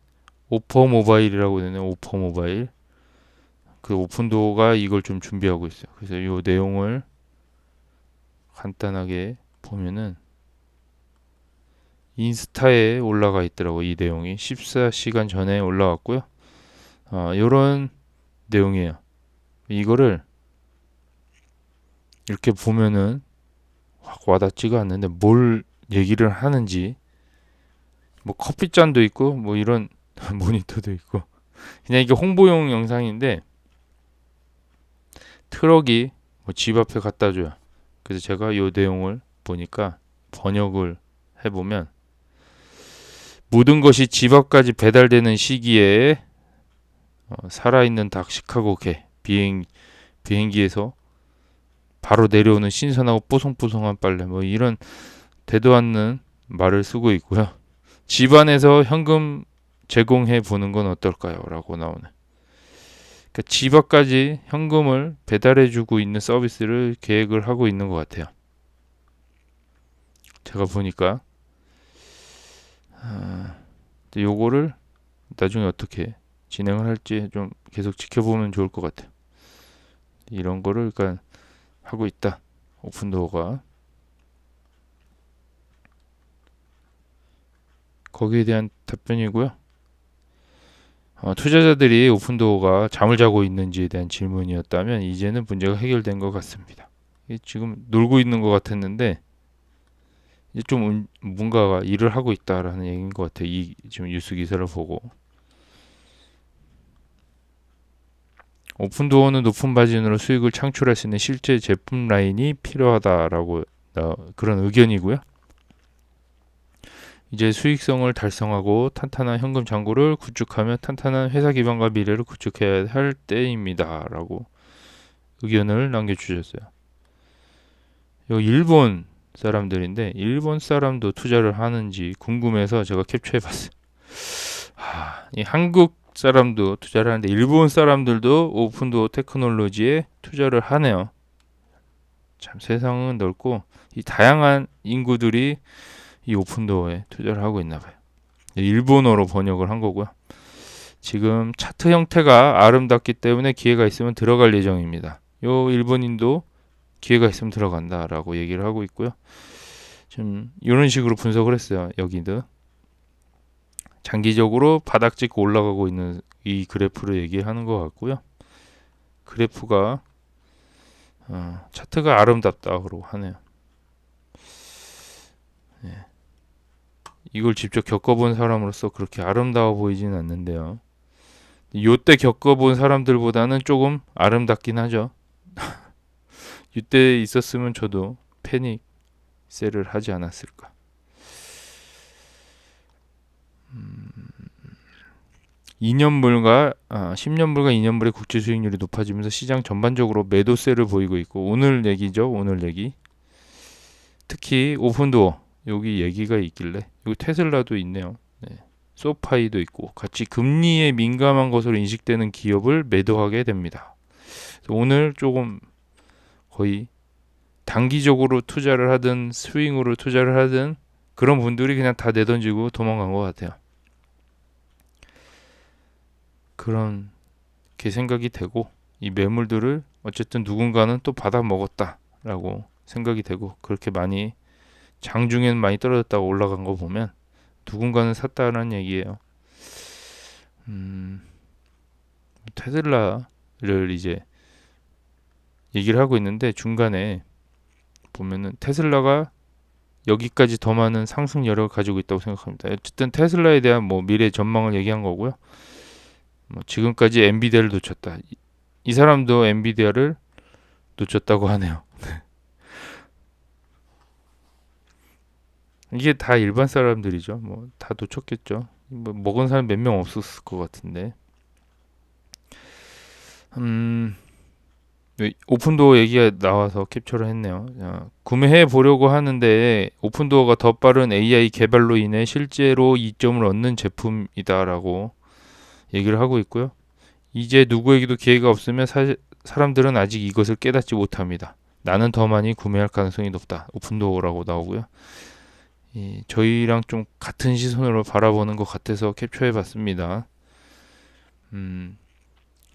오퍼 모바일이라고 되는 오퍼 모바일, 그 오픈도어가 이걸 좀 준비하고 있어요. 그래서 이 내용을 간단하게 보면은 인스타에 올라가 있더라고. 이 내용이 14시간 전에 올라왔고요. 이런 내용이에요. 이거를 이렇게 보면은 확 와닿지가 않는데 뭘 얘기를 하는지, 뭐 커피잔도 있고 뭐 이런 모니터도 있고, 그냥 이게 홍보용 영상인데 트럭이 뭐 집 앞에 갖다 줘요. 그래서 제가 이 내용을 보니까 번역을 해보면, 모든 것이 집 앞까지 배달되는 시기에 살아있는 닭 시카고게 비행기에서 바로 내려오는 신선하고 뽀송뽀송한 빨래, 뭐 이런 되도 않는 말을 쓰고 있고요. 집안에서 현금 제공해 보는 건 어떨까요? 라고 나오네. 그러니까 집 앞까지 현금을 배달해 주고 있는 서비스를 계획을 하고 있는 것 같아요. 제가 보니까 요거를 나중에 어떻게 진행을 할지 좀 계속 지켜보면 좋을 것 같아요. 이런 거를 그러니까 하고 있다. 오픈도어가. 거기에 대한 답변이고요. 투자자들이 오픈도어가 잠을 자고 있는지에 대한 질문이었다면 이제는 문제가 해결된 것 같습니다. 지금 놀고 있는 것 같았는데 이제 좀 뭔가가 일을 하고 있다라는 얘기인 것 같아요. 이 지금 뉴스 기사를 보고. 오픈도어는 높은 마진으로 수익을 창출할 수 있는 실제 제품 라인이 필요하다라고 그런 의견이고요. 이제 수익성을 달성하고 탄탄한 현금 잔고를 구축하며 탄탄한 회사 기반과 미래를 구축해야 할 때입니다라고 의견을 남겨주셨어요. 요 일본 사람들인데 일본 사람도 투자를 하는지 궁금해서 제가 캡처해봤어요. 이 한국 사람도 투자를 하는데 일본 사람들도 오픈도어 테크놀로지에 투자를 하네요. 참 세상은 넓고 이 다양한 인구들이 이 오픈도어에 투자를 하고 있나 봐요. 일본어로 번역을 한 거고요. 지금 차트 형태가 아름답기 때문에 기회가 있으면 들어갈 예정입니다. 요 일본인도 기회가 있으면 들어간다라고 얘기를 하고 있고요. 좀 이런 식으로 분석을 했어요. 여기도 장기적으로 바닥 찍고 올라가고 있는 이 그래프를 얘기하는 것 같고요. 그래프가 차트가 아름답다고 하네요. 네. 이걸 직접 겪어본 사람으로서 그렇게 아름다워 보이지는 않는데요. 요때 겪어본 사람들보다는 조금 아름답긴 하죠. 이때 있었으면 저도 패닉 셀을 하지 않았을까. 2년물과 10년물과 2년물의 국제 수익률이 높아지면서 시장 전반적으로 매도세를 보이고 있고, 오늘 얘기죠. 오늘 얘기. 특히 오픈도어 여기 얘기가 있길래, 여기 테슬라도 있네요. 네. 소파이도 있고 같이 금리에 민감한 것으로 인식되는 기업을 매도하게 됩니다. 오늘 조금 거의 단기적으로 투자를 하든 스윙으로 투자를 하든 그런 분들이 그냥 다 내던지고 도망간 것 같아요. 그런 게 생각이 되고, 이 매물들을 어쨌든 누군가는 또 받아 먹었다라고 생각이 되고, 그렇게 많이 장중에는 많이 떨어졌다가 올라간 거 보면 누군가는 샀다는 얘기예요. 테슬라를 이제 얘기를 하고 있는데, 중간에 보면은 테슬라가 여기까지 더 많은 상승 여력을 가지고 있다고 생각합니다. 어쨌든 테슬라에 대한 뭐 미래 전망을 얘기한 거고요. 뭐 지금까지 엔비디아를 놓쳤다. 이 사람도 엔비디아를 놓쳤다고 하네요. 이게 다 일반 사람들이죠. 뭐 다 놓쳤겠죠. 뭐 먹은 사람 몇 명 없었을 것 같은데. 오픈도어 얘기가 나와서 캡처를 했네요. 구매해 보려고 하는데 오픈도어가 더 빠른 AI 개발로 인해 실제로 이점을 얻는 제품이다라고 얘기를 하고 있고요. 이제 누구에게도 기회가 없으면 사람들은 아직 이것을 깨닫지 못합니다. 나는 더 많이 구매할 가능성이 높다. 오픈도어라고 나오고요. 저희랑 좀 같은 시선으로 바라보는 것 같아서 캡처해봤습니다.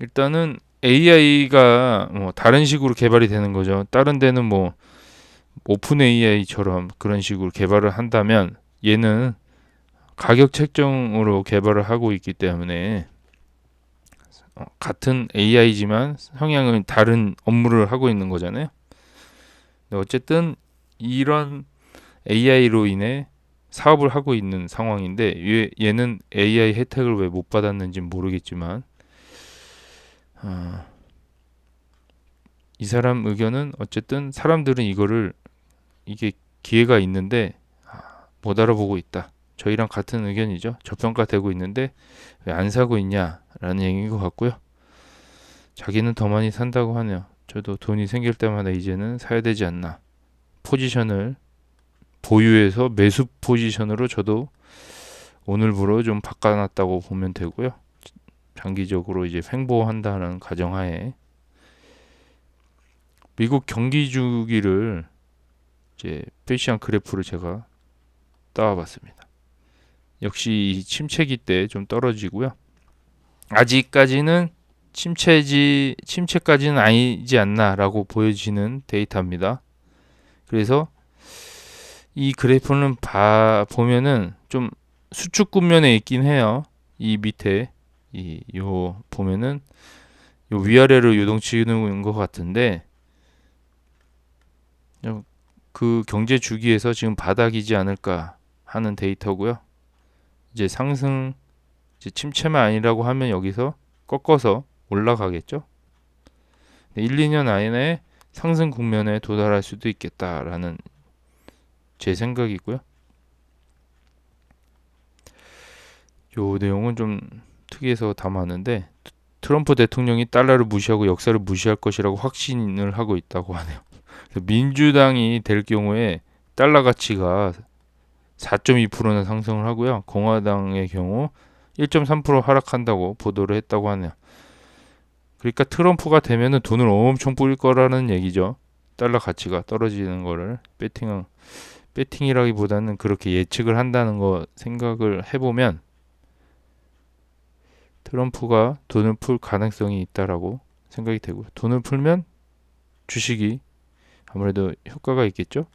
일단은 AI가 뭐 다른 식으로 개발이 되는 거죠. 다른 데는 뭐 오픈 AI처럼 그런 식으로 개발을 한다면, 얘는 가격 책정으로 개발을 하고 있기 때문에 같은 AI지만 성향은 다른 업무를 하고 있는 거잖아요. 어쨌든 이런 AI로 인해 사업을 하고 있는 상황인데, 얘는 AI 혜택을 왜 못 받았는지 모르겠지만, 이 사람 의견은 어쨌든 사람들은 이게 기회가 있는데 못 알아보고 있다. 저희랑 같은 의견이죠. 저평가되고 있는데 왜 안 사고 있냐라는 얘기인 것 같고요. 자기는 더 많이 산다고 하네요. 저도 돈이 생길 때마다 이제는 사야 되지 않나. 포지션을 보유해서 매수 포지션으로 저도 오늘부로 좀 바꿔놨다고 보면 되고요. 장기적으로 이제 횡보한다는 가정하에 미국 경기 주기를 이제 패시한 그래프를 제가 따와봤습니다. 역시 침체기 때 좀 떨어지고요. 아직까지는 침체까지는 아니지 않나라고 보여지는 데이터입니다. 그래서 이 그래프는 보면은 좀 수축 국면에 있긴 해요. 이 밑에 요 보면은 요 위아래로 요동치는 것 같은데, 그 경제 주기에서 지금 바닥이지 않을까 하는 데이터고요. 이제 상승, 이제 침체만 아니라고 하면 여기서 꺾어서 올라가겠죠. 1, 2년 안에 상승 국면에 도달할 수도 있겠다라는 제 생각이고요. 요 내용은 좀 특이해서 담았는데, 트럼프 대통령이 달러를 무시하고 역사를 무시할 것이라고 확신을 하고 있다고 하네요. 민주당이 될 경우에 달러 가치가 4.2%나 상승을 하고요. 공화당의 경우 1.3% 하락한다고 보도를 했다고 하네요. 그러니까 트럼프가 되면은 돈을 엄청 뿌릴 거라는 얘기죠. 달러 가치가 떨어지는 거를 배팅이라기보다는 그렇게 예측을 한다는 거 생각을 해보면, 트럼프가 돈을 풀 가능성이 있다라고 생각이 되고, 돈을 풀면 주식이 아무래도 효과가 있겠죠.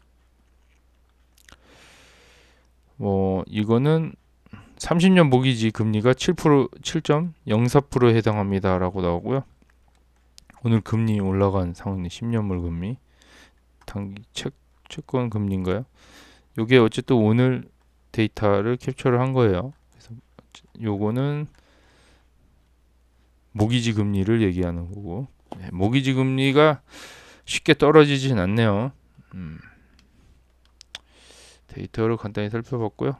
뭐 이거는 30년 모기지 금리가 7.04%에 해당합니다라고 나오고요. 오늘 금리 올라간 상황이 10년물 금리, 단기 채권 금리인가요? 요게 어쨌든 오늘 데이터를 캡처를 한 거예요. 그래서 요거는 모기지 금리를 얘기하는 거고, 모기지 금리가 쉽게 떨어지진 않네요. 데이터를 간단히 살펴봤고요.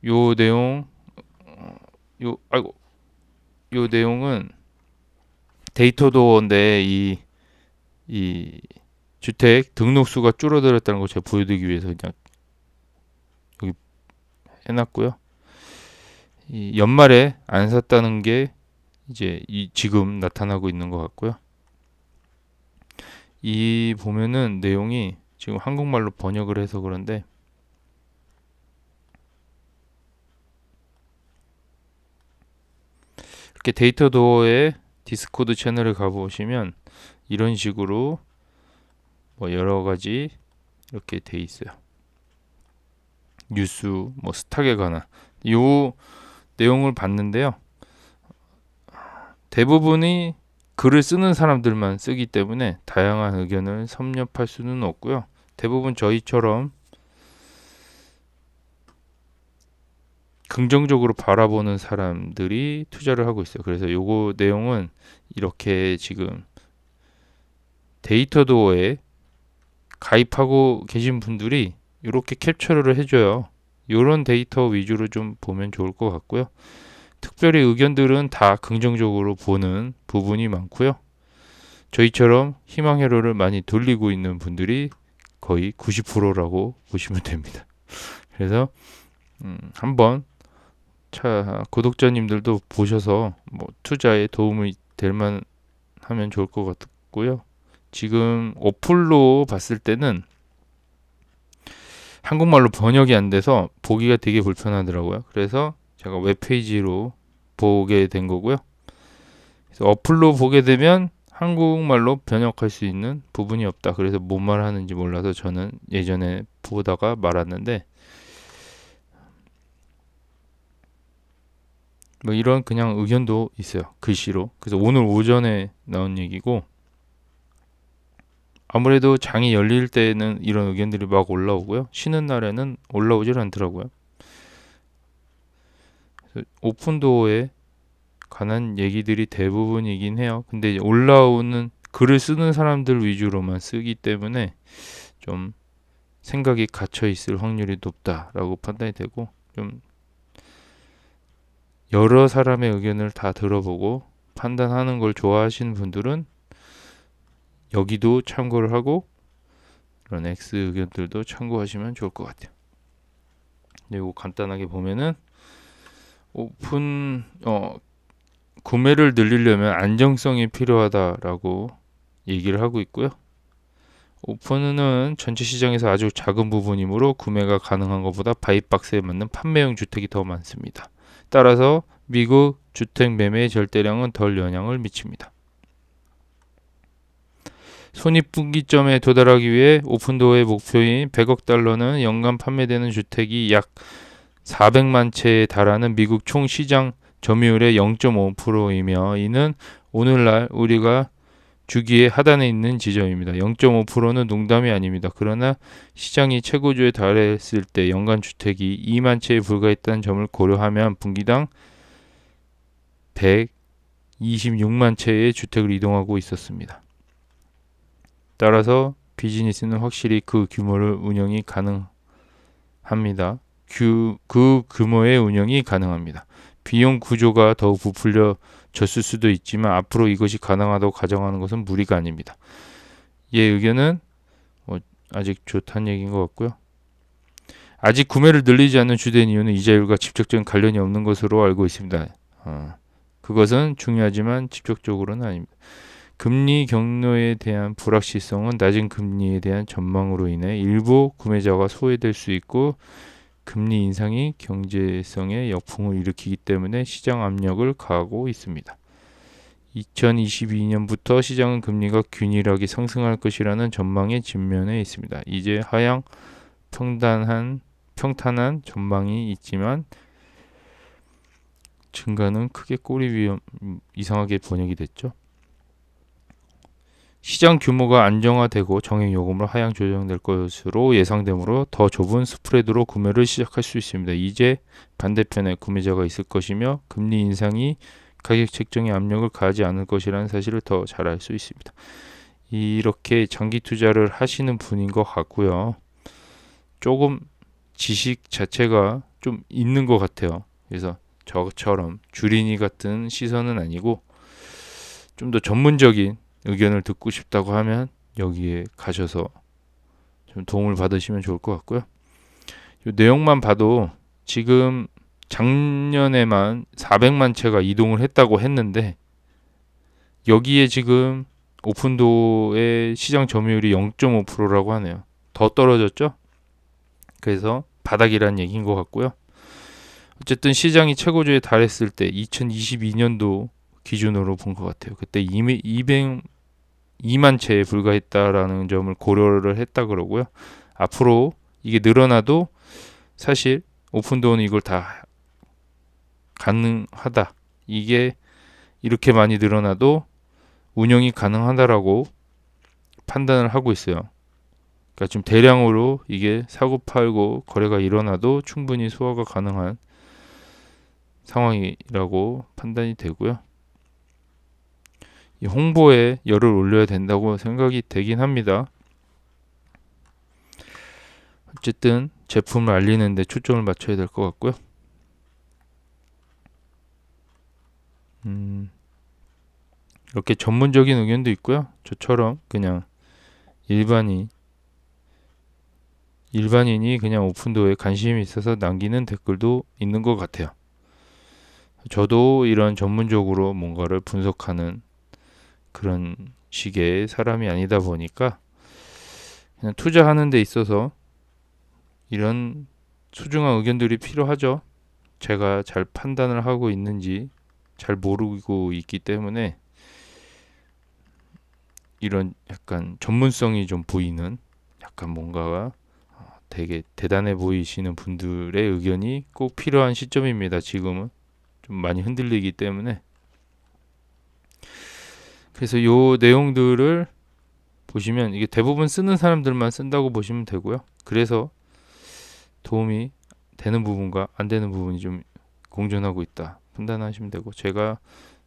요 내용, 요 아이고 요 내용은 데이터 도어인데 이 주택 등록수가 줄어들었다는 걸 제가 보여드리기 위해서 그냥 여기 해놨고요. 이 연말에 안 샀다는 게 이제 지금 나타나고 있는 것 같고요. 이 보면은 내용이 지금 한국말로 번역을 해서 그런데 이렇게 데이터 도어의 디스코드 채널을 가보시면 이런 식으로 뭐 여러 가지 이렇게 돼 있어요. 뉴스, 뭐 스탁에 관한 요 내용을 봤는데요. 대부분이 글을 쓰는 사람들만 쓰기 때문에 다양한 의견을 섭렵할 수는 없고요. 대부분 저희처럼 긍정적으로 바라보는 사람들이 투자를 하고 있어요. 그래서 요거 내용은 이렇게 지금 데이터 도어에 가입하고 계신 분들이 이렇게 캡처를 해줘요. 이런 데이터 위주로 좀 보면 좋을 것 같고요. 특별히 의견들은 다 긍정적으로 보는 부분이 많고요. 저희처럼 희망 회로를 많이 돌리고 있는 분들이 거의 90%라고 보시면 됩니다. 그래서 한번 구독자님들도 보셔서 뭐 투자에 도움이 될 만 하면 좋을 것 같고요. 지금 어플로 봤을 때는 한국말로 번역이 안 돼서 보기가 되게 불편하더라고요. 그래서 제가 웹페이지로 보게 된 거고요. 그래서 어플로 보게 되면 한국말로 번역할 수 있는 부분이 없다. 그래서 뭔 말 하는지 몰라서 저는 예전에 보다가 말았는데 뭐 이런 그냥 의견도 있어요. 글씨로. 그래서 오늘 오전에 나온 얘기고 아무래도 장이 열릴 때는 이런 의견들이 막 올라오고요. 쉬는 날에는 올라오질 않더라고요. 오픈도어에 관한 얘기들이 대부분이긴 해요. 근데 이제 올라오는 글을 쓰는 사람들 위주로만 쓰기 때문에 좀 생각이 갇혀 있을 확률이 높다라고 판단이 되고 좀 여러 사람의 의견을 다 들어보고 판단하는 걸 좋아하시는 분들은 여기도 참고를 하고 그런 X 의견들도 참고하시면 좋을 것 같아요. 그리고 간단하게 보면은 오픈 구매를 늘리려면 안정성이 필요하다라고 얘기를 하고 있고요. 오픈은 전체 시장에서 아주 작은 부분이므로 구매가 가능한 것보다 바이박스에 맞는 판매용 주택이 더 많습니다. 따라서 미국 주택 매매의 절대량은 덜 영향을 미칩니다. 손익분기점에 도달하기 위해 오픈도어의 목표인 100억 달러는 연간 판매되는 주택이 약 400만 채에 달하는 미국 총 시장 점유율의 0.5%이며 이는 오늘날 우리가 주기의 하단에 있는 지점입니다. 0.5%는 농담이 아닙니다. 그러나 시장이 최고조에 달했을 때 연간 주택이 2만 채에 불과했다는 점을 고려하면 분기당 126만 채의 주택을 이동하고 있었습니다. 따라서 비즈니스는 확실히 그 규모를 운영이 가능합니다. 그 규모의 운영이 가능합니다. 비용 구조가 더욱 부풀려졌을 수도 있지만 앞으로 이것이 가능하다고 가정하는 것은 무리가 아닙니다. 얘 의견은 아직 좋다는 얘기인 것 같고요. 아직 구매를 늘리지 않는 주된 이유는 이자율과 직접적인 관련이 없는 것으로 알고 있습니다. 그것은 중요하지만 직접적으로는 아닙니다. 금리 경로에 대한 불확실성은 낮은 금리에 대한 전망으로 인해 일부 구매자가 소외될 수 있고 금리 인상이 경제성에 역풍을 일으키기 때문에 시장 압력을 가하고 있습니다. 2022년부터 시장은 금리가 균일하게 상승할 것이라는 전망에 직면해 있습니다. 이제 하향 평탄한 전망이 있지만 증가는 크게 꼬리 이상하게 번역이 됐죠. 시장 규모가 안정화되고 정액 요금으로 하향 조정될 것으로 예상되므로 더 좁은 스프레드로 구매를 시작할 수 있습니다. 이제 반대편에 구매자가 있을 것이며 금리 인상이 가격 책정에 압력을 가하지 않을 것이라는 사실을 더 잘 알 수 있습니다. 이렇게 장기 투자를 하시는 분인 것 같고요. 조금 지식 자체가 좀 있는 것 같아요. 그래서 저처럼 주린이 같은 시선은 아니고 좀 더 전문적인 의견을 듣고 싶다고 하면 여기에 가셔서 좀 도움을 받으시면 좋을 것 같고요. 이 내용만 봐도 지금 작년에만 400만 채가 이동을 했다고 했는데 여기에 지금 오픈도어의 시장 점유율이 0.5%라고 하네요. 더 떨어졌죠? 그래서 바닥이란 얘기인 것 같고요. 어쨌든 시장이 최고조에 달했을 때 2022년도 기준으로 본 것 같아요. 그때 202만 채에 불과했다라는 점을 고려를 했다 그러고요. 앞으로 이게 늘어나도 사실 오픈도어는 이걸 다 가능하다. 이게 이렇게 많이 늘어나도 운영이 가능하다라고 판단을 하고 있어요. 그러니까 좀 대량으로 이게 사고 팔고 거래가 일어나도 충분히 소화가 가능한 상황이라고 판단이 되고요. 이 홍보에 열을 올려야 된다고 생각이 되긴 합니다. 어쨌든 제품을 알리는 데 초점을 맞춰야 될 것 같고요. 이렇게 전문적인 의견도 있고요. 저처럼 그냥 일반인이 그냥 오픈도어에 관심이 있어서 남기는 댓글도 있는 것 같아요. 저도 이런 전문적으로 뭔가를 분석하는 그런 식의 사람이 아니다 보니까 그냥 투자하는 데 있어서 이런 소중한 의견들이 필요하죠. 제가 잘 판단을 하고 있는지 잘 모르고 있기 때문에 이런 약간 전문성이 좀 보이는 약간 뭔가가 되게 대단해 보이시는 분들의 의견이 꼭 필요한 시점입니다. 지금은 좀 많이 흔들리기 때문에 그래서 요 내용들을 보시면 이게 대부분 쓰는 사람들만 쓴다고 보시면 되고요. 그래서 도움이 되는 부분과 안 되는 부분이 좀 공존하고 있다 판단하시면 되고 제가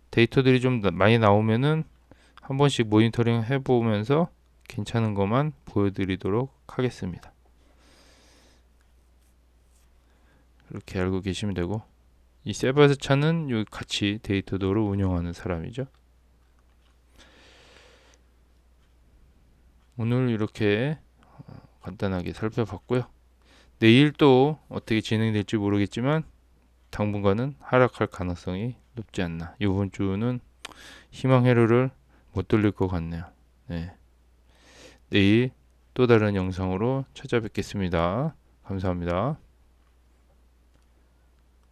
데이터들이 좀 많이 나오면은 한 번씩 모니터링 해보면서 괜찮은 것만 보여드리도록 하겠습니다. 이렇게 알고 계시면 되고 이 세바스찬은 여기 같이 데이터도를 운영하는 사람이죠. 오늘 이렇게 간단하게 살펴봤고요. 내일 또 어떻게 진행될지 모르겠지만 당분간은 하락할 가능성이 높지 않나. 이번 주는 희망 회로를 못 돌릴 것 같네요. 네. 내일 또 다른 영상으로 찾아뵙겠습니다. 감사합니다.